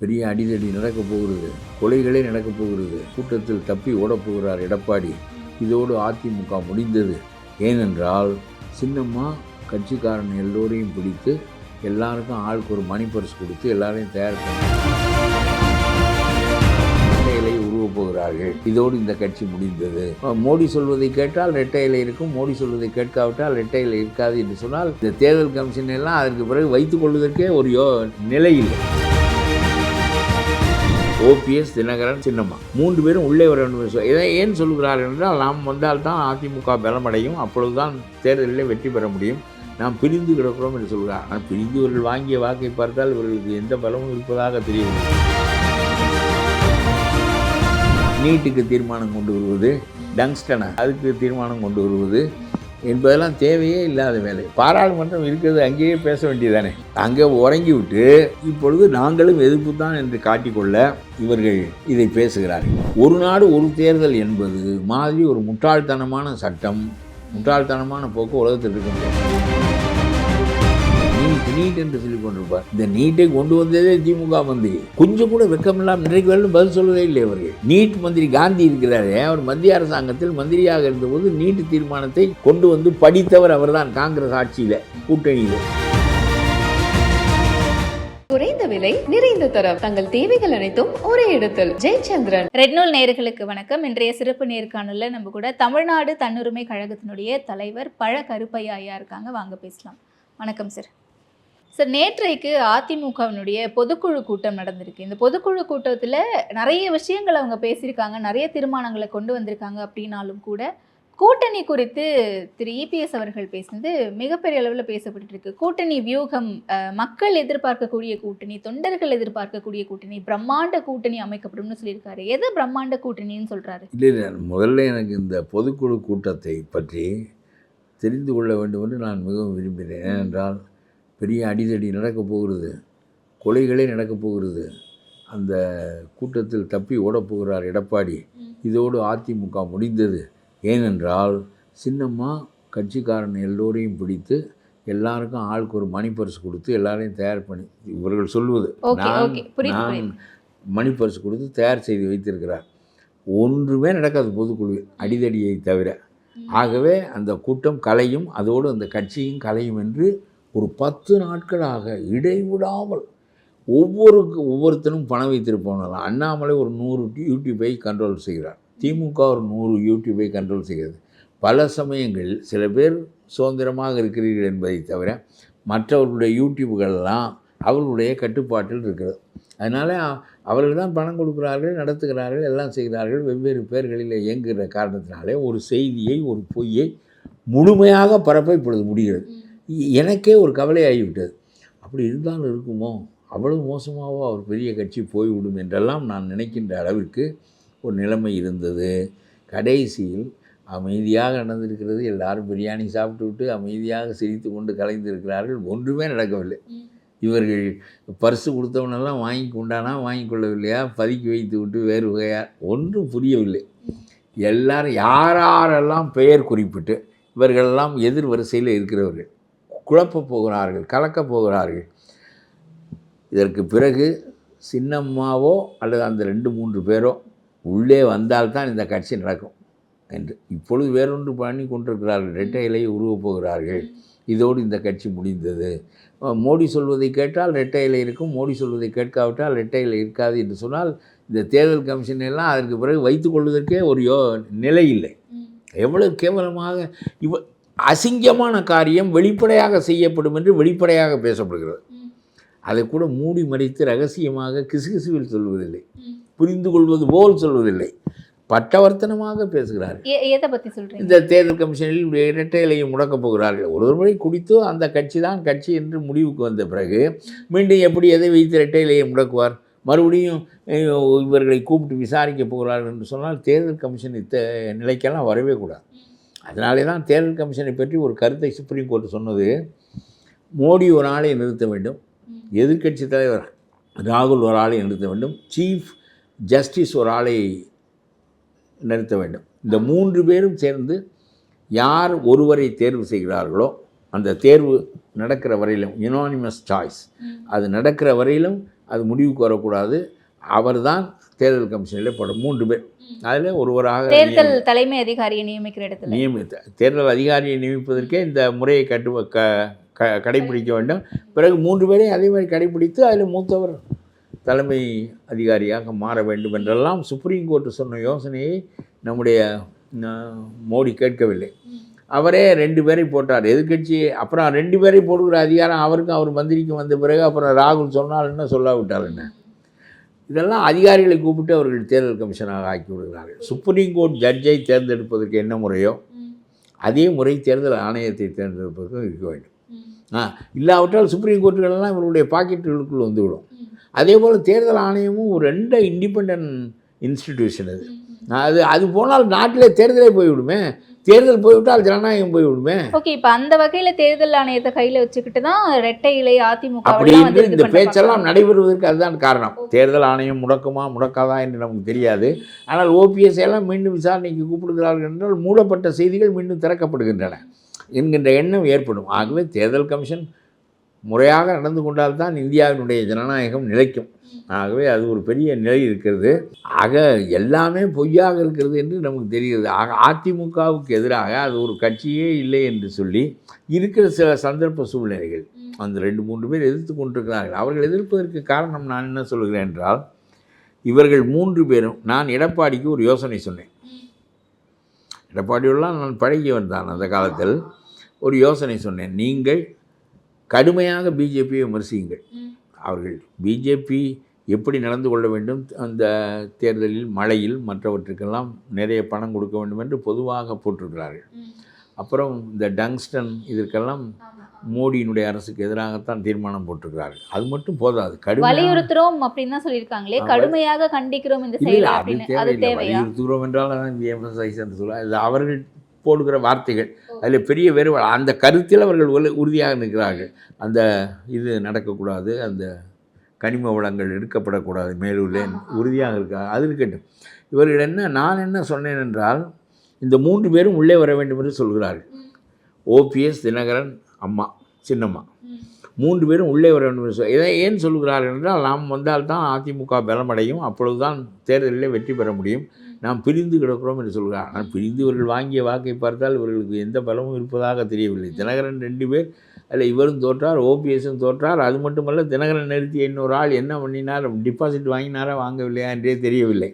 பெரிய அடிதடி நடக்கப் போகிறது, கொலைகளே நடக்கப் போகிறது, கூட்டத்தில் தப்பி ஓடப்போகிறார் எடப்பாடி, இதோடு அதிமுக முடிந்தது. ஏனென்றால் சின்னம்மா கட்சிக்காரன் எல்லோரையும் பிடித்து எல்லாருக்கும் ஆளுக்கு ஒரு மணி பரிசு கொடுத்து எல்லாரையும் தயார் பண்ணி இலை உருவப் போகிறார்கள். இதோடு இந்த கட்சி முடிந்தது. மோடி சொல்வதை கேட்டால் இரட்டை இலை இருக்கும், மோடி சொல்வதை கேட்காவிட்டால் இரட்டை இலை இருக்காது என்று சொன்னால் இந்த தேர்தல் கமிஷன் எல்லாம் அதற்கு பிறகு வைத்துக் கொள்வதற்கே ஒரு நிலை இல்லை. ஓபிஎஸ், தினகரன், சின்னம்மா 3 பேரும் உள்ளே வர வேண்டும். இதை ஏன் சொல்கிறார்கள் என்றால், நாம் வந்தால்தான் அதிமுக பலமடையும், அப்பொழுதுதான் தேர்தலில் வெற்றி பெற முடியும், நாம் பிரிந்து கிடக்கிறோம் என்று சொல்கிறார். ஆனால் பிரிந்து இவர்கள் வாங்கிய வாக்கை பார்த்தால் இவர்களுக்கு எந்த பலமும் இருப்பதாக தெரியவில்லை. நீட்டுக்கு தீர்மானம் கொண்டு வருவது, டங்ஸ்டனை அதுக்கு தீர்மானம் கொண்டு வருவது என்பதெல்லாம் தேவையே இல்லாத வேலை. பாராளுமன்றம் இருக்கிறது, அங்கேயே பேச வேண்டியதானே. அங்கே உறங்கி விட்டு இப்பொழுது நாங்களும் எதிர்ப்பு தான் என்று காட்டிக்கொள்ள இவர்கள் இதை பேசுகிறார்கள். ஒரு நாடு ஒரு தேர்தல் என்பது மாதிரி ஒரு முட்டாள்தனமான சட்டம், முட்டாள்தனமான போக்கு உலகத்தில் இருக்க முடியாது. நீட் என்று சொல்லி கொண்டிருப்பார். இந்த நீட்டை கொண்டு வந்ததே திமுக மந்திரி. கொஞ்சம் கூட வெக்கமில்லாமல் இன்றைக்கு வரலும் பதில் சொல்வதே இல்லை அவர்கள். நீட் மந்திரி காந்தி இருக்கிறாரே, அவர் மத்திய அரசாங்கத்தில் மந்திரியாக இருந்தபோது நீட் தீர்மானத்தை கொண்டு வந்து படித்தவர் அவர்தான். காங்கிரஸ் ஆட்சியில, கூட்டணியில. குறைந்த விலை, நிறைந்த தரம், தங்கள் தேவைகள் அனைத்தும் ஒரே இடத்தில். ஜெயச்சந்திரன். ரெட் நூல் நேயர்களுக்கு வணக்கம். இன்றைய சிறப்பு நேர்காணல்ல நம்ம கூட தமிழ்நாடு தன்னுரிமை கழகத்தினுடைய தலைவர் பழ கருப்பையா ஐயா இருக்காங்க. வாங்க பேசலாம். வணக்கம் சார். சார், நேற்றைக்கு அதிமுகவினுடைய பொதுக்குழு கூட்டம் நடந்திருக்கு. இந்த பொதுக்குழு கூட்டத்தில் நிறைய விஷயங்கள் அவங்க பேசியிருக்காங்க, நிறைய தீர்மானங்களை கொண்டு வந்திருக்காங்க. அப்படின்னாலும் கூட கூட்டணி குறித்து திரு இபிஎஸ் அவர்கள் பேசினது மிகப்பெரிய அளவில் பேசப்பட்டு இருக்கு. கூட்டணி வியூகம், மக்கள் எதிர்பார்க்கக்கூடிய கூட்டணி, தொண்டர்கள் எதிர்பார்க்கக்கூடிய கூட்டணி, பிரம்மாண்ட கூட்டணி அமைக்கப்படும்னு சொல்லியிருக்காரு. எது பிரம்மாண்ட கூட்டணின்னு சொல்றாரு? இல்லை, முதல்ல எனக்கு இந்த பொதுக்குழு கூட்டத்தை பற்றி தெரிந்து கொள்ள வேண்டும் என்று நான் மிகவும் விரும்பினேன். ஏனென்றால் பெரிய அடிதடி நடக்கப் போகிறது, கொலைகளே நடக்கப் போகிறது, அந்த கூட்டத்தில் தப்பி ஓடப்போகிறார் எடப்பாடி, இதோடு அதிமுக முடிந்தது. ஏனென்றால் சின்னம்மா கட்சிக்காரன் எல்லோரையும் பிடித்து எல்லாருக்கும் ஆளுக்கு ஒரு மணி பரிசு கொடுத்து எல்லாரையும் தயார் பண்ணி, இவர்கள் சொல்வது நான் மணி பரிசு கொடுத்து தயார் செய்து வைத்திருக்கிறார். ஒன்றுமே நடக்காது பொதுக்குழு, அடிதடியை தவிர. ஆகவே அந்த கூட்டம் கலையும், அதோடு அந்த கட்சியும் கலையும் என்று ஒரு 10 நாட்களாக இடைவிடாமல் ஒவ்வொருத்தரும் பணம் வைத்திருப்பவங்க. அண்ணாமலை ஒரு 100 யூடியூப்பை கண்ட்ரோல் செய்கிறார், திமுக ஒரு 100 யூடியூப்பை கண்ட்ரோல் செய்கிறது. பல சமயங்களில் சில பேர் சுதந்திரமாக இருக்கிறீர்கள் என்பதை தவிர மற்றவர்களுடைய யூடியூப்புகளெல்லாம் அவர்களுடைய கட்டுப்பாட்டில் இருக்கிறது. அதனால் அவர்கள் தான் பணம் கொடுக்குறார்கள், நடத்துகிறார்கள், எல்லாம் செய்கிறார்கள். வெவ்வேறு பேர்களில் இயங்குகிற காரணத்தினாலே ஒரு செய்தியை, ஒரு பொய்யை முழுமையாக பரப்ப இப்பொழுது முடிகிறது. எனக்கே ஒரு கவலை ஆகிவிட்டது. அப்படி இருந்தாலும் இருக்குமோ, அவ்வளவு மோசமாகவோ அவர் பெரிய கட்சி போய்விடும் என்றெல்லாம் நான் நினைக்கின்ற அளவிற்கு ஒரு நிலைமை இருந்தது. கடைசியில் அமைதியாக நடந்திருக்கிறது. எல்லாரும் பிரியாணி சாப்பிட்டு விட்டு அமைதியாக சிரித்து கொண்டு கலைந்திருக்கிறார்கள். ஒன்றுமே நடக்கவில்லை. இவர்கள் பரிசு கொடுத்தவனெல்லாம் வாங்கி கொண்டானா, வாங்கி கொள்ளவில்லையா, பதுக்கி வைத்து விட்டு வேறு வகையாக ஒன்றும் புரியவில்லை. எல்லாரும் யாரெல்லாம் பெயர் குறிப்பிட்டு இவர்களெல்லாம் எதிர் வரிசையில் இருக்கிறவர்கள் குழப்பப் போகிறார்கள், கலக்கப் போகிறார்கள். இதற்கு பிறகு சின்னம்மாவோ அல்லது அந்த 2-3 பேரோ உள்ளே வந்தால்தான் இந்த கட்சி நடக்கும் என்று இப்பொழுது வேறொன்று பண்ணி கொண்டிருக்கிறார்கள். இரட்டை இலையை உருவப் போகிறார்கள். இதோடு இந்த கட்சி முடிந்தது. மோடி சொல்வதை கேட்டால் இரட்டை இலை இருக்கும், மோடி சொல்வதை கேட்காவிட்டால் இரட்டை இலை இருக்காது என்று சொன்னால் இந்த தேர்தல் கமிஷன் எல்லாம் அதற்கு பிறகு வைத்துக் கொள்வதற்கே ஒரு நிலை இல்லை. எவ்வளவு கேவலமாக அசிங்கமான காரியம் வெளிப்படையாக செய்யப்படும் என்று வெளிப்படையாக பேசப்படுகிறது. அதை கூட மூடி மறைத்து ரகசியமாக கிசுகிசுவில் சொல்வதில்லை, புரிந்து கொள்வது போல் சொல்வதில்லை, பட்டவர்த்தனமாக பேசுகிறார்கள். எதை பற்றி சொல்கிறீங்க? இந்த தேர்தல் கமிஷனில் இரட்டை இலையை முடக்கப் போகிறார்கள். ஒரு முறை குடித்தோ அந்த கட்சி தான் கட்சி என்று முடிவுக்கு வந்த பிறகு மீண்டும் எப்படி எதை வைத்து இரட்டை இலையை முடக்குவார்? மறுபடியும் இவர்களை கூப்பிட்டு விசாரிக்க போகிறார்கள் என்று சொன்னால் தேர்தல் கமிஷன் நிலைக்கெல்லாம் வரவே கூடாது. அதனாலே தான் தேர்தல் கமிஷனை பற்றி ஒரு கருத்தை சுப்ரீம் கோர்ட் சொன்னது. மோடி ஒரு ஆளை நிறுத்த வேண்டும், எதிர்க்கட்சி தலைவர் ராகுல் ஒரு ஆளை நிறுத்த வேண்டும், சீஃப் ஜஸ்டிஸ் ஒரு ஆளை நிறுத்த வேண்டும். இந்த 3 பேரும் சேர்ந்து யார் ஒருவரை தேர்வு செய்கிறார்களோ அந்த தேர்வு நடக்கிற வரையிலும் யுனானிமஸ் சாய்ஸ் அது நடக்கிற வரையிலும் அது முடிவுக்கு வரக்கூடாது. அவர் தான் தேர்தல் கமிஷனில் போட 3 பேர் அதில் ஒருவராக தேர்தல் தலைமை அதிகாரியை நியமிக்கிற இடத்துல தேர்தல் அதிகாரியை நியமிப்பதற்கே இந்த முறையை கடைபிடிக்க வேண்டும். பிறகு 3 பேரையும் அதே மாதிரி கடைபிடித்து அதில் மூத்தவர் தலைமை அதிகாரியாக மாற வேண்டும் என்றெல்லாம் சுப்ரீம் கோர்ட்டு சொன்ன யோசனையை நம்முடைய மோடி கேட்கவில்லை. அவரே 2 பேரை போட்டார் எதிர்கட்சி. அப்புறம் 2 பேரை போடுகிற அதிகாரம் அவருக்கும் அவர் மந்திரிக்கு வந்த பிறகு அப்புறம் ராகுல் சொன்னால் என்ன சொல்லாவிட்டால் என்ன, இதெல்லாம் அதிகாரிகளை கூப்பிட்டு அவர்கள் தேர்தல் கமிஷனாக ஆக்கி விடுகிறார்கள். சுப்ரீம் கோர்ட் ஜட்ஜை தேர்ந்தெடுப்பதற்கு என்ன முறையோ அதே முறை தேர்தல் ஆணையத்தை தேர்ந்தெடுப்பதற்கும் இருக்க வேண்டும். இல்லாவிட்டால் சுப்ரீம் கோர்ட்டுகளெல்லாம் இவருடைய பாக்கெட்டுகளுக்குள் வந்துவிடும். அதே போல் தேர்தல் ஆணையமும் ஒரு 2 இண்டிபெண்ட் இன்ஸ்டிடியூஷன் அது போனால் நாட்டிலே தேர்தலே போய்விடுமே. தேர்தல் போய்விட்டால் ஜனநாயகம் போய்விடுமே. ஓகே, இப்போ அந்த வகையில் தேர்தல் ஆணையத்தை கையில் வச்சுக்கிட்டு தான் இரட்டை இலை அதிமுக அப்படி இந்த பேச்செல்லாம் நடைபெறுவதற்கு அதுதான் காரணம். தேர்தல் ஆணையம் முடக்குமா முடக்காதா என்று நமக்கு தெரியாது. ஆனால் ஓபிஎஸ் எல்லாம் மீண்டும் விசாரணைக்கு கூப்பிடுகிறார்கள் என்றால் மூடப்பட்ட செய்திகள் மீண்டும் திறக்கப்படுகின்றன என்கின்ற எண்ணம் ஏற்படும். ஆகவே தேர்தல் கமிஷன் முறையாக நடந்து கொண்டால்தான் இந்தியாவினுடைய ஜனநாயகம் நிலைக்கும். ஆகவே அது ஒரு பெரிய நிலை இருக்கிறது. ஆக எல்லாமே பொய்யாக இருக்கிறது என்று நமக்கு தெரிகிறது. ஆக அதிமுகவுக்கு எதிராக அது ஒரு கட்சியே இல்லை என்று சொல்லி இருக்கிற சில சந்தர்ப்ப சூழ்நிலைகள் அந்த 2-3 பேர் எதிர்த்து கொண்டிருக்கிறார்கள். அவர்கள் எதிர்ப்பதற்கு காரணம் நான் என்ன சொல்கிறேன் என்றால், இவர்கள் 3 பேரும் நான் எடப்பாடிக்கு ஒரு யோசனை சொன்னேன். எடப்பாடியோடலாம் நான் பழகியவன் தான். அந்த காலத்தில் ஒரு யோசனை சொன்னேன். நீங்கள் கடுமையாக பிஜேபியை விமர்சியுங்கள். அவர்கள் பிஜேபி எப்படி நடந்து கொள்ள வேண்டும், அந்த தேர்தலில் மழையில் மற்றவற்றுக்கெல்லாம் நிறைய பணம் கொடுக்க வேண்டும் என்று பொதுவாக போட்டிருக்கிறார்கள். அப்புறம் இந்த டங்ஸ்டன் இதற்கெல்லாம் மோடியினுடைய அரசுக்கு எதிராகத்தான் தீர்மானம் போட்டிருக்கிறார்கள். அது மட்டும் போதாது, வலியுறுத்துறோம் அப்படின்னு தான் சொல்லியிருக்காங்களே, கடுமையாக கண்டிக்கிறோம் இந்த செயலை. வலியுறுத்துகிறோம் என்றால் எம்பசைஸ் என்று சொல்ல அவர்கள் போடுகிற வார்த்தைகள் அதில் பெரிய வேறுபாடு. அந்த கருத்தில் அவர்கள் உறுதியாக நிற்கிறார்கள். அந்த இது நடக்கக்கூடாது, அந்த கனிம வளங்கள் எடுக்கப்படக்கூடாது மேலூரில் உறுதியாக இருக்காங்க. அது இருக்கட்டும். இவர்கள் நான் என்ன சொன்னேன் என்றால், இந்த 3 பேரும் உள்ளே வர வேண்டும் என்று சொல்கிறார்கள். ஓபிஎஸ், தினகரன், அம்மா சின்னம்மா 3 பேரும் உள்ளே வர வேண்டும் என்று இதை ஏன் சொல்கிறார்கள் என்றால், நாம் வந்தால்தான் அதிமுக பலமடையும், அப்பொழுதுதான் தேர்தலில் வெற்றி பெற முடியும். நாம் பிரிந்து கிடக்கிறோம் என்று சொல்கிறார். ஆனால் பிரிந்து இவர்கள் வாங்கிய வாக்கை பார்த்தால் இவர்களுக்கு எந்த பலமும் இருப்பதாக தெரியவில்லை. தினகரன் 2 பேர், அதில் இவரும் தோற்றார், ஓபிஎஸும் தோற்றார். அது மட்டுமல்ல, தினகரன் நிறுத்திய இன்னொரு ஆள் என்ன பண்ணினார், டிபாசிட் வாங்கினாரா வாங்கவில்லையா என்றே தெரியவில்லை.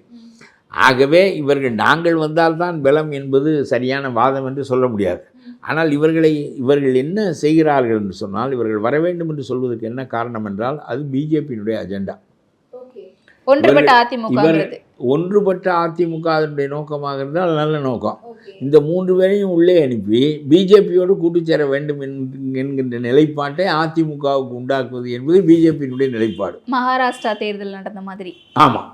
ஆகவே இவர்கள் நாங்கள் வந்தால்தான் பலம் என்பது சரியான வாதம் என்று சொல்ல முடியாது. ஆனால் இவர்கள் என்ன செய்கிறார்கள் என்று சொன்னால், இவர்கள் வர வேண்டும் என்று சொல்வதற்கு என்ன காரணம் என்றால், அது பிஜேபியினுடைய அஜெண்டா. ஒன்றுபட்ட அதிமுக அதனுடைய நோக்கமாக இருந்தால் நல்ல நோக்கம். இந்த 3 பேரையும் உள்ளே அனுப்பி பிஜேபியோடு கூட்டு சேர வேண்டும் என்கின்ற நிலைப்பாட்டை அதிமுகவுக்கு உண்டாக்குவது என்பது பிஜேபியினுடைய நிலைப்பாடு. மகாராஷ்டிரா தேர்தல் நடந்த மாதிரி. ஆமாம்,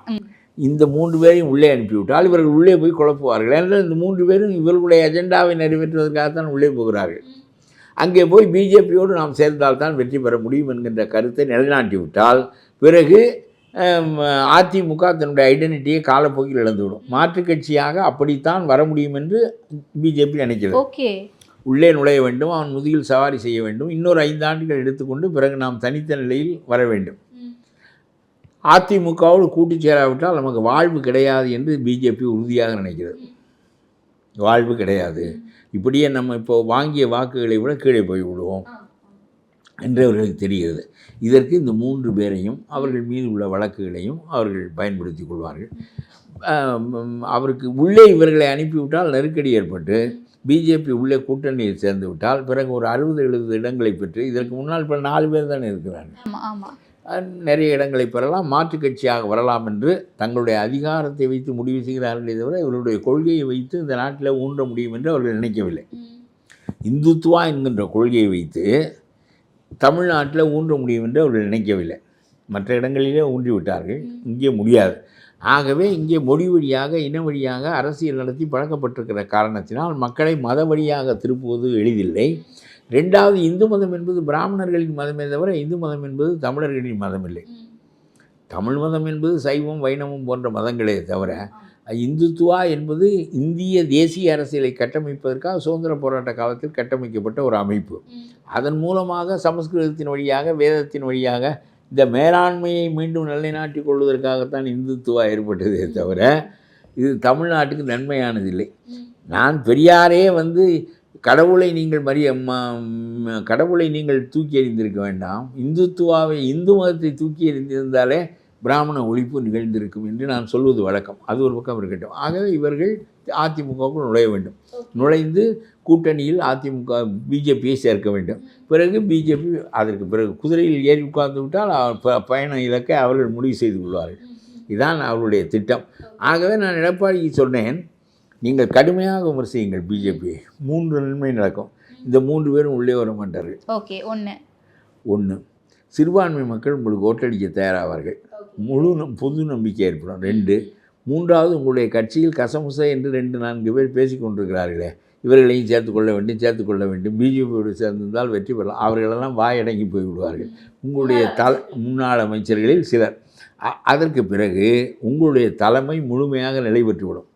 இந்த 3 பேரையும் உள்ளே அனுப்பிவிட்டால் இவர்கள் உள்ளே போய் குழப்புவார்கள். ஏனென்றால் இந்த 3 பேரும் இவர்களுடைய அஜெண்டாவை நிறைவேற்றுவதற்காகத்தான் உள்ளே போகிறார்கள். அங்கே போய் பிஜேபியோடு நாம் சேர்ந்தால்தான் வெற்றி பெற முடியும் என்கின்ற கருத்தை நிலைநாட்டிவிட்டால் பிறகு அதிமுக தன்னுடைய ஐடென்டிட்டியை காலப்போக்கில் இழந்துவிடும். மாற்றுக் கட்சியாக அப்படித்தான் வர முடியும் என்று பிஜேபி நினைக்கிறது. உள்ளே நுழைய வேண்டும், அவன் முதுகில் சவாரி செய்ய வேண்டும், இன்னொரு 5 ஆண்டுகள் எடுத்துக்கொண்டு பிறகு நாம் தனித்த நிலையில் வர வேண்டும். அதிமுகவோடு கூட்டு சேராவிட்டால் நமக்கு வாழ்வு கிடையாது என்று பிஜேபி உறுதியாக நினைக்கிறது. வாழ்வு கிடையாது, இப்படியே நம்ம இப்போ வாங்கிய வாக்குகளை விட கீழே போய் விடுவோம் என்று அவர்களுக்கு தெரிகிறது. இதற்கு இந்த 3 பேரையும் அவர்கள் மீது உள்ள வழக்குகளையும் அவர்கள் பயன்படுத்தி கொள்வார்கள். அவருக்கு உள்ளே இவர்களை அனுப்பிவிட்டால் நெருக்கடி ஏற்பட்டு பிஜேபி உள்ளே கூட்டணியில் சேர்ந்து விட்டால் பிறகு ஒரு 60-70 இடங்களை பெற்று, இதற்கு முன்னால் இப்போ 4 பேர் தானே இருக்கிறார்கள், நிறைய இடங்களை பெறலாம், மாற்றுக் கட்சியாக வரலாம் என்று தங்களுடைய அதிகாரத்தை வைத்து முடிவு செய்கிறார்களே தவிர இவருடைய கொள்கையை வைத்து இந்த நாட்டில் ஊன்ற முடியும் என்று அவர்கள் நினைக்கவில்லை. இந்துத்துவா என்கின்ற கொள்கையை வைத்து தமிழ்நாட்டில் ஊன்ற முடியும் என்று அவர்கள் நினைக்கவில்லை. மற்ற இடங்களிலே ஊன்றி விட்டார்கள், இங்கே முடியாது. ஆகவே இங்கே மொழி வழியாக இன வழியாக அரசியல் நடத்தி பழக்கப்பட்டிருக்கிற காரணத்தினால் மக்களை மத வழியாக திருப்புவது எளிதில்லை. 2வது, இந்து மதம் என்பது பிராமணர்களின் மதமே தவிர இந்து மதம் என்பது தமிழர்களின் மதம் இல்லை. தமிழ் மதம் என்பது சைவம் வைணவம் போன்ற மதங்களே தவிர இந்துத்துவா என்பது இந்திய தேசிய அரசியலை கட்டமைப்பதற்காக சுதந்திர போராட்ட காலத்தில் கட்டமைக்கப்பட்ட ஒரு அமைப்பு. அதன் மூலமாக சமஸ்கிருதத்தின் வழியாக, வேதத்தின் வழியாக இந்த மேலாண்மையை மீண்டும் நிலைநாட்டிக் கொள்வதற்காகத்தான் இந்துத்துவா ஏற்பட்டதே தவிர இது தமிழ்நாட்டுக்கு நன்மையானதில்லை. நான் பெரியாரே கடவுளை நீங்கள் கடவுளை நீங்கள் தூக்கி எறிந்திருக்க வேண்டாம், இந்துத்துவாவை, இந்து மதத்தை தூக்கி எறிந்திருந்தாலே பிராமண ஒழிப்பு நிகழ்ந்திருக்கும் என்று நான் சொல்வது வழக்கம். அது ஒரு பக்கம் இருக்கட்டும். ஆகவே இவர்கள் அதிமுகவுக்குள் நுழைய வேண்டும். நுழைந்து கூட்டணியில் அதிமுக பிஜேபியை சேர்க்க வேண்டும். பிறகு பிஜேபி அதற்கு பிறகு குதிரையில் ஏறி உட்கார்ந்து விட்டால் பயண இலக்கை அவர்கள் முடிவு செய்து கொள்வார்கள். இதுதான் அவருடைய திட்டம். ஆகவே நான் எடப்பாடிக்கு சொன்னேன், நீங்கள் கடுமையாக விமர்சியுங்கள் பிஜேபியை, 3 நன்மை நடக்கும். இந்த 3 பேரும் உள்ளே வர மாட்டார்கள். ஓகே. ஒன்று, சிறுபான்மை மக்கள் உங்களுக்கு ஓட்டடிக்க தயாராவார்கள். பொது நம்பிக்கை ஏற்படும். 2, 3வது உங்களுடைய கட்சியில் கசமுச என்று 2-4 பேர் பேசி கொண்டிருக்கிறார்களே, இவர்களையும் சேர்த்துக்கொள்ள வேண்டும், பிஜேபியோடு சேர்ந்திருந்தால் வெற்றி பெறலாம். அவர்களெல்லாம் வாயடங்கி போய்விடுவார்கள். உங்களுடைய முன்னாள் அமைச்சர்களில் சிலர். அதற்கு பிறகு உங்களுடைய தலைமை முழுமையாக நிலை பெற்றுவிடும்.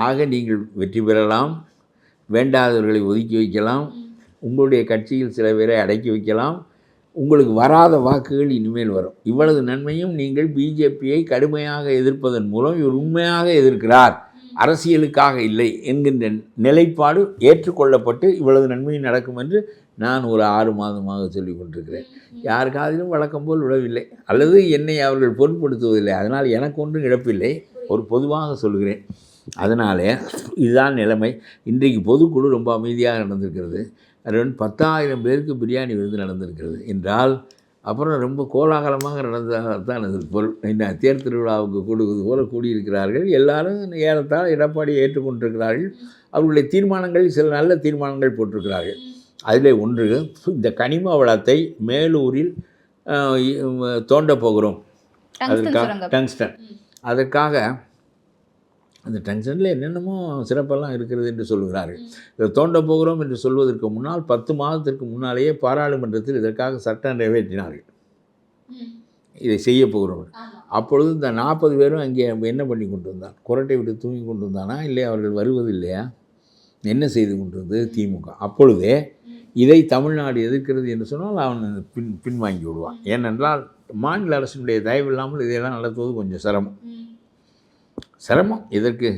ஆக நீங்கள் வெற்றி பெறலாம், வேண்டாதவர்களை ஒதுக்கி வைக்கலாம், உங்களுடைய கட்சியில் சில பேரை அடக்கி வைக்கலாம், உங்களுக்கு வராத வாக்குகள் இனிமேல் வரும். இவ்வளவு நன்மையும் நீங்கள் பிஜேபியை கடுமையாக எதிர்ப்பதன் மூலம் இவர் உண்மையாக எதிர்க்கிறார், அரசியலுக்காக இல்லை என்கின்ற நிலைப்பாடு ஏற்றுக்கொள்ளப்பட்டு இவ்வளவு நன்மையும் நடக்கும் என்று நான் ஒரு 6 மாதமாக சொல்லிக் கொண்டிருக்கிறேன். யார் காதிலும் வழக்கம் போல் விடவில்லை, அல்லது என்னை அவர்கள் பொருட்படுத்துவதில்லை. அதனால் எனக்கு ஒன்றும் இழப்பில்லை, ஒரு பொதுவாக சொல்கிறேன். அதனால் இதுதான் நிலைமை. இன்றைக்கு பொதுக்குழு ரொம்ப அமைதியாக நடந்திருக்கிறது. 10,000 பேருக்கு பிரியாணி விருந்து நடந்திருக்கிறது என்றால் அப்புறம் ரொம்ப கோலாகலமாக நடந்ததான் அது பொருள். இந்த தேர் திருவிழாவுக்கு கூடுவது போல கூடியிருக்கிறார்கள். எல்லாரும் ஏறத்தாழ எடப்பாடியை ஏற்றுக்கொண்டிருக்கிறார்கள். அவர்களுடைய தீர்மானங்கள் சில நல்ல தீர்மானங்கள் போட்டிருக்கிறார்கள். அதில் ஒன்று, இந்த கனிம வளத்தை மேலூரில் தோண்ட போகிறோம், அதற்காக டங்ஸ்டன், அதற்காக அந்த டங்ஸ்டனில் என்னென்னமோ சிறப்பெல்லாம் இருக்கிறது என்று சொல்கிறார்கள். இதை தோண்ட போகிறோம் என்று சொல்வதற்கு முன்னால் 10 மாதத்திற்கு முன்னாலேயே பாராளுமன்றத்தில் இதற்காக சட்டம் நிறைவேற்றினார்கள். இதை செய்ய போகிறோம். அப்பொழுது இந்த 40 பேரும் அங்கே என்ன பண்ணி கொண்டு வந்தான்? குரட்டை விட்டு தூங்கி கொண்டு வந்தானா, இல்லை அவர்கள் வருவது இல்லையா? என்ன செய்து கொண்டு வந்தது திமுக? அப்பொழுதே இதை தமிழ்நாடு எதிர்க்கிறது என்று சொன்னால் அவன் பின்வாங்கி விடுவான். ஏனென்றால் மாநில அரசினுடைய தயவு இல்லாமல் இதையெல்லாம் நடத்துவது கொஞ்சம் சிரமம். இதற்கு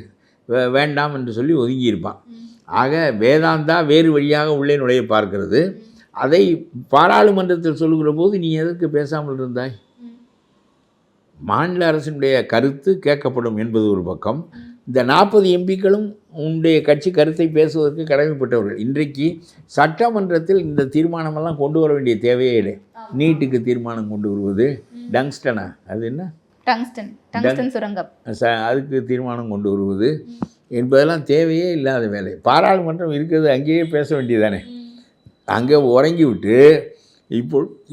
வேண்டாம் என்று சொல்லி ஒதுங்கியிருப்பான். ஆக வேதாந்தா வேறு வழியாக உள்ளே நுழைய பார்க்கிறது. அதை பாராளுமன்றத்தில் சொல்லுகிற போது நீ எதற்கு பேசாமல் இருந்தாய்? மாநில அரசினுடைய கருத்து கேட்கப்படும் என்பது ஒரு பக்கம். இந்த 40 எம்பிக்களும் உன்னுடைய கட்சி கருத்தை பேசுவதற்கு கடமைப்பட்டவர்கள். இன்றைக்கு சட்டமன்றத்தில் இந்த தீர்மானமெல்லாம் கொண்டு வர வேண்டிய தேவையே இல்லை. நீட்டுக்கு தீர்மானம் கொண்டு வருவது, டங்ஸ்டனா, அது என்ன, டங்ஸ்டன் சுரங்கம், அதுக்கு தீர்மானம் கொண்டு வருவது என்பதெல்லாம் தேவையே இல்லாத வேலை. பாராளுமன்றம் இருக்கிறது, அங்கேயே பேச வேண்டியதானே. அங்கே உறங்கிவிட்டு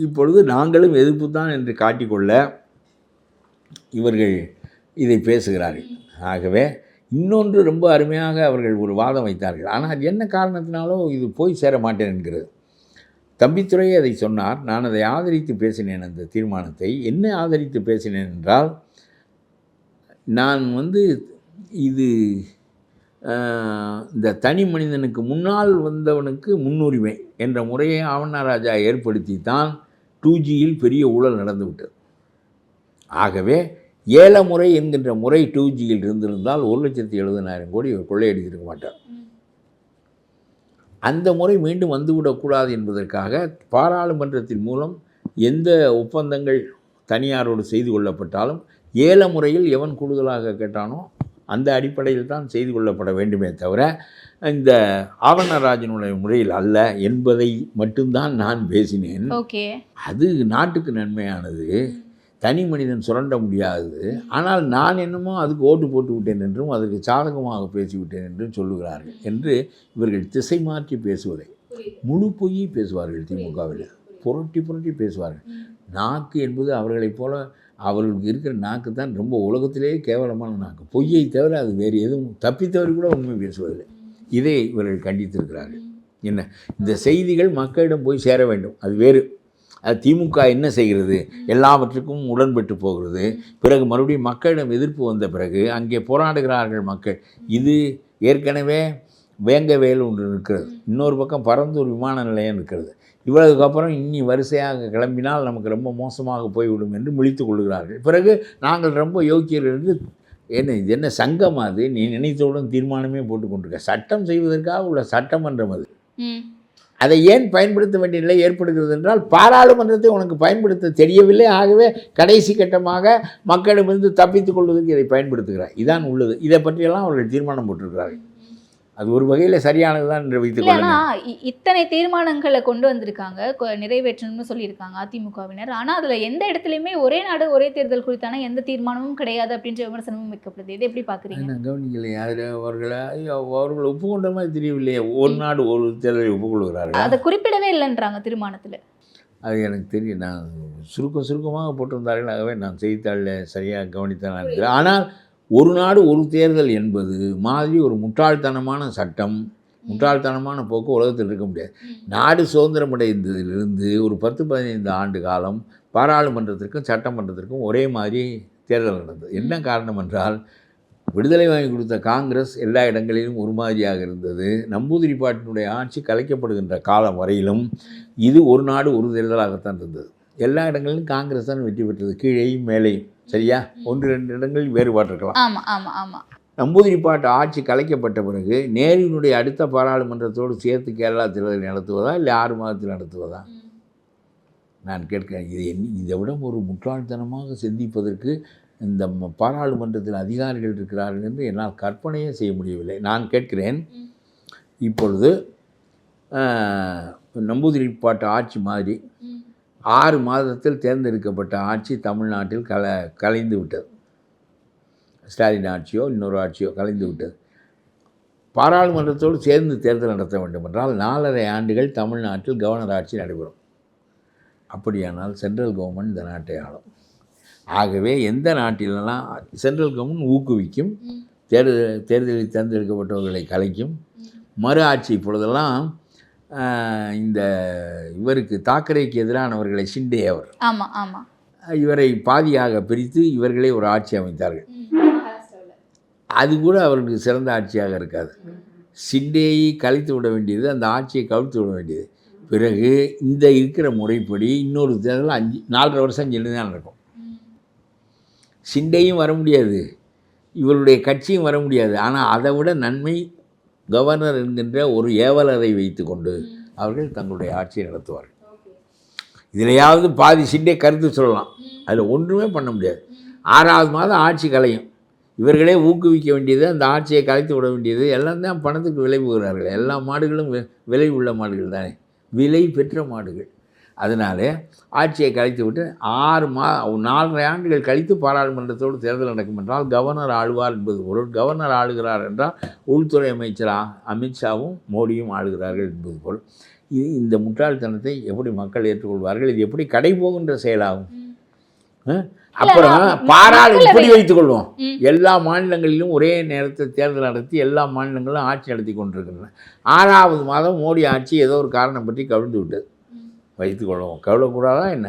இப்பொழுது நாங்களும் எதிர்ப்பு தான் என்று காட்டிக்கொள்ள இவர்கள் இதை பேசுகிறார்கள். ஆகவே இன்னொன்று ரொம்ப அருமையாக அவர்கள் ஒரு வாதம் வைத்தார்கள். ஆனால் என்ன காரணத்தினாலோ இது போய் சேர மாட்டேன் என்கிறது. தம்பித்துரை அதை சொன்னார். நான் அதை ஆதரித்து பேசினேன். அந்த தீர்மானத்தை என்ன ஆதரித்து பேசினேன் என்றால், நான் இது இந்த தனி மனிதனுக்கு முன்னால் வந்தவனுக்கு முன்னுரிமை என்ற முறையை ஆவண்ணாராஜா ஏற்படுத்தி தான் 2Gயில் பெரிய ஊழல் நடந்துவிட்டது. ஆகவே ஏலமுறை என்கின்ற முறை 2Gயில் இருந்திருந்தால் 1,70,000 கோடி கொள்ளையடித்திருக்க மாட்டார். அந்த முறை மீண்டும் வந்துவிடக்கூடாது என்பதற்காக பாராளுமன்றத்தின் மூலம் எந்த ஒப்பந்தங்கள் தனியாரோடு செய்து கொள்ளப்பட்டாலும் ஏல முறையில் எவன் கூடுதலாக கேட்டானோ அந்த அடிப்படையில் தான் செய்து கொள்ளப்பட வேண்டுமே தவிர இந்த ஆவணராஜனுடைய முறையில் அல்ல என்பதை மட்டும்தான் நான் பேசினேன். அது நாட்டுக்கு நன்மையானது, தனி மனிதன் சுரண்ட முடியாதது. ஆனால் நான் என்னமோ அதுக்கு ஓட்டு போட்டு விட்டேன் என்றும் அதற்கு சாதகமாக பேசிவிட்டேன் என்றும் சொல்லுகிறார்கள் என்று இவர்கள் திசை மாற்றி பேசுவதை முழு பொய்யை பேசுவார்கள். திமுகவில் புரட்டி பேசுவார்கள். நாக்கு என்பது அவர்களைப் போல அவர்களுக்கு இருக்கிற நாக்கு தான் ரொம்ப உலகத்திலேயே கேவலமான நாக்கு. பொய்யை தவிர அது வேறு எதுவும் தப்பித்தவரை கூட உண்மை பேசுவதில்லை. இதை இவர்கள் கண்டித்திருக்கிறார்கள். என்ன, இந்த செய்திகள் மக்களிடம் போய் சேர வேண்டும், அது வேறு. அது திமுக என்ன செய்கிறது? எல்லாவற்றுக்கும் உடன்பட்டு போகிறது. பிறகு மறுபடியும் மக்களிடம் எதிர்ப்பு வந்த பிறகு அங்கே போராடுகிறார்கள் மக்கள். இது ஏற்கனவே வேங்கவேல் ஒன்று இருக்கிறது, இன்னொரு பக்கம் பரந்தூர் விமான நிலையம் இருக்கிறது. இவ்வளவுக்கு அப்புறம் இன்னி வரிசையாக கிளம்பினால் நமக்கு ரொம்ப மோசமாக போய்விடும் என்று முழித்து கொள்கிறார்கள். பிறகு நாங்கள் ரொம்ப யோக்கியர்கள் என்று இது என்ன சங்கம்? அது நீ நினைத்தவுடன் தீர்மானமே போட்டு கொண்டிருக்க. சட்டம் செய்வதற்காக உள்ள சட்டமன்றம் அது. அதை ஏன் பயன்படுத்த வேண்டிய நிலை ஏற்படுகிறது என்றால் பாராளுமன்றத்தை உனக்கு பயன்படுத்த தெரியவில்லை. ஆகவே கடைசி கட்டமாக மக்களிடமிருந்து தப்பித்துக் கொள்வதற்கு இதை பயன்படுத்துகிறார். இதான் உள்ளது. இதை பற்றியெல்லாம் அவர்கள் தீர்மானம் போட்டிருக்கிறார்கள். அது ஒரு வகையில் சரியானது தான் என்று வைத்துக் கொள்ளலாம். இத்தனை தீர்மானங்களை கொண்டு வந்திருக்காங்க, நிறைவேற்றணும்னு சொல்லியிருக்காங்க அதிமுகவினர். ஆனால் அதில் எந்த இடத்துலையுமே ஒரே நாடு ஒரே தேர்தல் குறித்தான எந்த தீர்மானமும் கிடையாது அப்படின்ற விமர்சனமும் வைக்கப்படுது. இதை எப்படி பார்க்குறீங்க? நான் கவனிக்கலையே. அதில் அவர்கள் ஒப்புக்கொண்ட மாதிரி தெரியவில்லையே. ஒரு நாடு ஒரு தேர்தலை ஒப்புக்கொள்கிறார்கள். அதை குறிப்பிடவே இல்லைன்றாங்க தீர்மானத்தில். அது எனக்கு தெரியும். நான் சுருக்கமாக போட்டிருந்தார்கள். ஆகவே நான் செய்தித்தாளில் சரியாக கவனித்தான் இருக்கிறேன். ஆனால் ஒரு நாடு ஒரு தேர்தல் என்பது மாதிரி ஒரு முட்டாள்தனமான சட்டம், முட்டாள்தனமான போக்கு உலகத்தில் இருக்க முடியாது. நாடு சுதந்திரமடைந்ததிலிருந்து ஒரு 10-15 ஆண்டு காலம் பாராளுமன்றத்திற்கும் சட்டமன்றத்திற்கும் ஒரே மாதிரி தேர்தல் நடந்தது. என்ன காரணம் என்றால், விடுதலை வாங்கி கொடுத்த காங்கிரஸ் எல்லா இடங்களிலும் ஒரு மாதிரியாக இருந்தது. நம்பூதிரிப்பாட்டினுடைய ஆட்சி கலைக்கப்படுகின்ற காலம் வரையிலும் இது ஒரு நாடு ஒரு தேர்தலாகத்தான் இருந்தது. எல்லா இடங்களிலும் காங்கிரஸ் தான் வெற்றி பெற்றது, கீழேயும் மேலேயும். சரியா? 1-2 இடங்களில் வேறுபாடு இருக்கலாம். ஆமாம் ஆமாம் ஆமாம். நம்பூதிரிப்பாட்டு ஆட்சி கலைக்கப்பட்ட பிறகு நேருவினுடைய அடுத்த பாராளுமன்றத்தோடு சேர்த்து கேரளா தேர்தலை நடத்துவதா இல்லை 6 மாதத்தில் நடத்துவதா? நான் கேட்கிறேன். இதை விட ஒரு முட்டாள்தனமாக சிந்திப்பதற்கு இந்த பாராளுமன்றத்தில் அதிகாரிகள் இருக்கிறார்கள் என்று என்னால் கற்பனையே செய்ய முடியவில்லை. நான் கேட்கிறேன், இப்பொழுது நம்பூதிரிப்பாட்டு ஆட்சி மாதிரி 6 மாதத்தில் தேர்ந்தெடுக்கப்பட்ட ஆட்சி தமிழ்நாட்டில் கலைந்து விட்டது. ஸ்டாலின் ஆட்சியோ இன்னொரு ஆட்சியோ கலைந்து விட்டது. பாராளுமன்றத்தோடு சேர்ந்து தேர்தல் நடத்த வேண்டும் என்றால் 4.5 ஆண்டுகள் தமிழ்நாட்டில் கவர்னர் ஆட்சி நடைபெறும். அப்படியானால் சென்ட்ரல் கவர்மெண்ட் இந்த நாட்டை ஆளும். ஆகவே எந்த நாட்டிலெல்லாம் சென்ட்ரல் கவர்மெண்ட் ஊக்குவிக்கும், தேர்தலில் தேர்ந்தெடுக்கப்பட்டவர்களை கலைக்கும், மறு ஆட்சி இப்பொழுதெல்லாம் இந்த இவருக்கு தாக்கரேக்கு எதிரானவர்களை ஷிண்டே அவர், ஆமாம் ஆமாம், இவரை பாதியாக பிரித்து இவர்களே ஒரு ஆட்சி அமைத்தார்கள். அது கூட அவர்களுக்கு சிறந்த ஆட்சியாக இருக்காது. ஷிண்டேயை கலைத்து விட வேண்டியது, அந்த ஆட்சியை கவிழ்த்து விட வேண்டியது. பிறகு இந்த இருக்கிற முறைப்படி இன்னொரு தேர்தல் 4.5 வருஷம் சென்று தான் நடக்கும். ஷிண்டேயும் வர முடியாது, இவருடைய கட்சியும் வர முடியாது. ஆனால் அதை விட நன்மை கவர்னர் என்கின்ற ஒரு ஏவலரை வைத்து கொண்டு அவர்கள் தங்களுடைய ஆட்சியை நடத்துவார்கள். இதிலையாவது பாதி ஷிண்டே கருத்து சொல்லலாம், அதில் ஒன்றுமே பண்ண முடியாது. 6வது மாதம் ஆட்சி கலையும். இவர்களே ஊக்குவிக்க வேண்டியது, அந்த ஆட்சியை கலைத்து விட வேண்டியது. எல்லாம் தான் பணத்துக்கு விலை போகிறார்கள். எல்லா மாடுகளும் விலை உள்ள மாடுகள் தானே, விலை பெற்ற மாடுகள். அதனாலே ஆட்சியை கலைத்து விட்டு 4.5 ஆண்டுகள் கழித்து பாராளுமன்றத்தோடு தேர்தல் நடக்கும் என்றால் கவர்னர் ஆளுவார் என்பது பொருள். கவர்னர் ஆளுகிறார் என்றால் உள்துறை அமைச்சர் அமித்ஷாவும் மோடியும் ஆளுகிறார்கள் என்பது பொருள். இந்த முட்டாள்தனத்தை எப்படி மக்கள் ஏற்றுக்கொள்வார்கள்? இது எப்படி கடை போகின்ற செயலாகும்? அப்புறம் இப்படி வைத்துக் கொள்வோம், எல்லா மாநிலங்களிலும் ஒரே நேரத்தில் தேர்தல் நடத்தி எல்லா மாநிலங்களும் ஆட்சி நடத்தி கொண்டிருக்கின்றன. 6வது மாதம் மோடி ஆட்சி ஏதோ ஒரு காரணம் பற்றி கவிழ்ந்து விட்டது. வைத்துக்கொள்வோம், கவிழக்கூடாதா என்ன?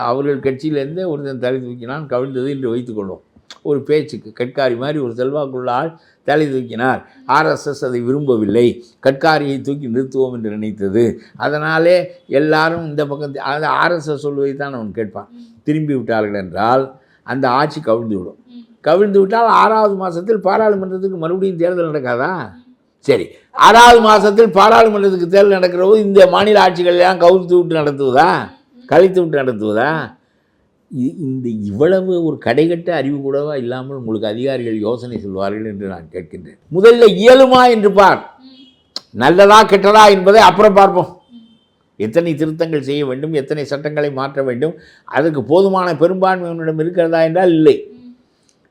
அவர்கள் கட்சியிலேருந்தே ஒருத்தன் தலை தூக்கினான், கவிழ்ந்தது என்று வைத்துக்கொள்வோம். ஒரு பேச்சுக்கு கட்காரி மாதிரி ஒரு செல்வாக்குள்ள ஆள் தலை தூக்கினார். ஆர்எஸ்எஸ் அதை விரும்பவில்லை, கட்காரியை தூக்கி நிறுத்துவோம் என்று நினைத்தது. அதனாலே எல்லாரும் இந்த பக்கம், அது ஆர்எஸ்எஸ் சொல்வதை தான் அவன் கேட்பான். திரும்பி விட்டார்கள் என்றால் அந்த ஆட்சி கவிழ்ந்து விடும். கவிழ்ந்து விட்டால் 6வது மாதத்தில் பாராளுமன்றத்துக்கு மறுபடியும் தேர்தல் நடக்காதா? சரி, 6வது மாதத்தில் பாராளுமன்றத்துக்கு தேர்தல் நடக்கிற போது இந்த மாநில ஆட்சிகளெல்லாம் கவிழ்த்து விட்டு நடத்துவதா, கழித்து விட்டு நடத்துவதா? இந்த இவ்வளவு ஒரு கடைகட்ட அறிவு கூடவா இல்லாமல் உங்களுக்கு அதிகாரிகள் யோசனை சொல்வார்கள் என்று நான் கேட்கின்றேன். முதல்ல இயலுமா என்று பார், நல்லதா கெட்டதா என்பதை அப்புறம் பார்ப்போம். எத்தனை திருத்தங்கள் செய்ய வேண்டும், எத்தனை சட்டங்களை மாற்ற வேண்டும், அதற்கு போதுமான பெரும்பான்மையினிடம் இருக்கிறதா என்றால் இல்லை.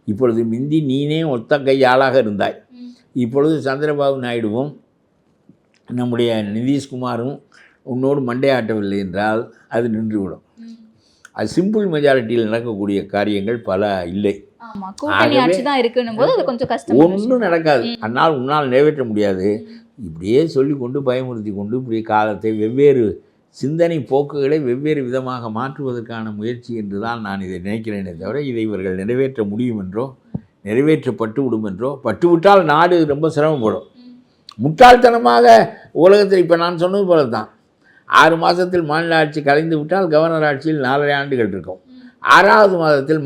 இப்பொழுது மிந்தி நீனே ஒத்த கையாளாக இருந்தாய். இப்பொழுது சந்திரபாபு நாயுடுவும் நம்முடைய நிதிஷ்குமாரும் உன்னோடு மண்டையாட்டவில்லை என்றால் அது நின்றுவிடும். அது சிம்பிள் மெஜாரிட்டியில் நடக்கக்கூடிய காரியங்கள் பல இல்லை. ஒன்றும் நடக்காது. உன்னால் நிறைவேற்ற முடியாது. இப்படியே சொல்லி கொண்டு பயமுறுத்தி கொண்டு இப்படி காலத்தை வெவ்வேறு சிந்தனை போக்குகளை வெவ்வேறு விதமாக மாற்றுவதற்கான முயற்சி என்று தான் நான் இதை நினைக்கிறேனே தவிர இதை இவர்கள் நிறைவேற்ற முடியும் என்றோ நிறைவேற்றப்பட்டு விடும் என்றோ பட்டுவிட்டால் நாடு ரொம்ப சிரமப்படும். முட்டாள்தனமாக உலகத்தில் இப்போ நான் சொன்னது போல தான் 6 மாதத்தில் மாநில ஆட்சி கலைந்து விட்டால் கவர்னர் ஆட்சியில் 4.5 ஆண்டுகள் இருக்கும். 6வது மாதத்தில்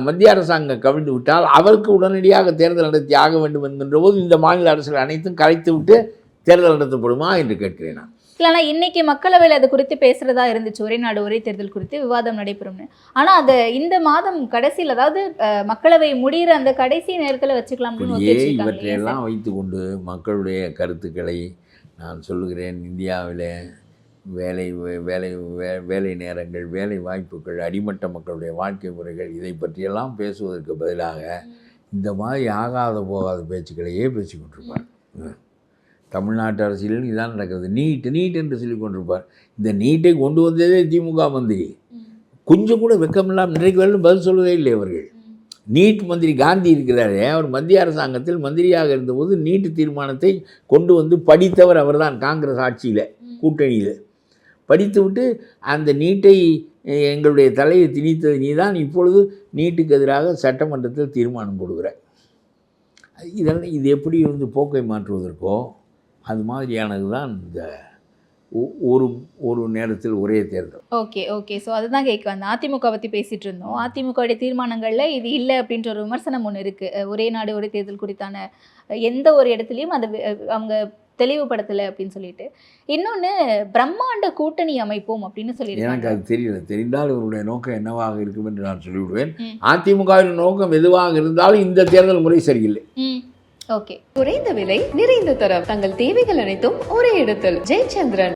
மத்திய அரசாங்கம் கவிழ்ந்து விட்டால் அவருக்கு உடனடியாக தேர்தல் நடத்தி ஆக வேண்டும் என்கின்ற போது இந்த மாநில அரசுகள் அனைத்தும் கலைத்து விட்டு தேர்தல் நடத்தப்படுமா என்று கேட்கிறேன் நான். இல்லை, ஆனால் இன்னைக்கு மக்களவையில் அது குறித்து பேசுகிறதா இருந்துச்சு, ஒரே நாடு ஒரே தேர்தல் குறித்து விவாதம் நடைபெறும்னு. ஆனால் அது இந்த மாதம் கடைசியில், அதாவது மக்களவை முடிகிற அந்த கடைசி நேரத்தில் வச்சுக்கலாம். இவற்றையெல்லாம் வைத்துக்கொண்டு மக்களுடைய கருத்துக்களை நான் சொல்லுகிறேன். இந்தியாவில் வேலை நேரங்கள், வேலை வாய்ப்புகள், அடிமட்ட மக்களுடைய வாழ்க்கை முறைகள், இதை பற்றியெல்லாம் பேசுவதற்கு பதிலாக இந்த மாதிரி ஆகாத போகாத பேச்சுக்களையே பேசிக்கொண்டிருப்பார். தமிழ்நாட்டு அரசியலில் இதான் நடக்கிறது. நீட் என்று சொல்லி கொண்டிருப்பார். இந்த நீட்டை கொண்டு வந்ததே திமுக மந்திரி. கொஞ்சம் கூட வெக்கமில்லாமல் இன்றைக்கு வரலும் பதில் சொல்வதே இல்லை அவர்கள். நீட் மந்திரி காந்தி இருக்கிறாரே, அவர் மத்திய அரசாங்கத்தில் மந்திரியாக இருந்தபோது நீட்டு தீர்மானத்தை கொண்டு வந்து படித்தவர் அவர்தான். காங்கிரஸ் ஆட்சியில் கூட்டணியில் படித்துவிட்டு அந்த நீட்டை எங்களுடைய தலையை திணித்தது நீதான், இப்பொழுது நீட்டுக்கு எதிராக சட்டமன்றத்தில் தீர்மானம் போடுகிறார். இது எப்படி போக்கை மாற்றுவதற்கோ அது மாதிரியானது தான் இந்த ஒரு நேரத்தில் ஒரே தேர்தல். ஓகே. ஸோ அதுதான் கேட்க வந்தேன். அதிமுக பற்றி பேசிகிட்டு இருந்தோம். அதிமுகவுடைய தீர்மானங்களில் இது இல்லை அப்படின்ற ஒரு விமர்சனம் ஒன்று இருக்குது. ஒரே நாடு ஒரே தேர்தல் குறித்தான எந்த ஒரு இடத்துலையும் அதை அவங்க தெளிவுபடுத்தலை அப்படின்னு சொல்லிட்டு. இன்னொன்று, பிரம்மாண்ட கூட்டணி அமைப்போம் அப்படின்னு சொல்லிட்டு எனக்கு அது தெரியல. தெரிந்தால் இவருடைய நோக்கம் என்னவாக இருக்கும் என்று நான் சொல்லிவிடுவேன். அதிமுகவின் நோக்கம் எதுவாக இருந்தாலும் இந்த தேர்தல் முறை சரியில்லை. குறைந்த விலை நிறைந்த தரம், தங்கள் தேவைகள் அனைத்தும் ஒரே இடத்தில். ஜெயச்சந்திரன்.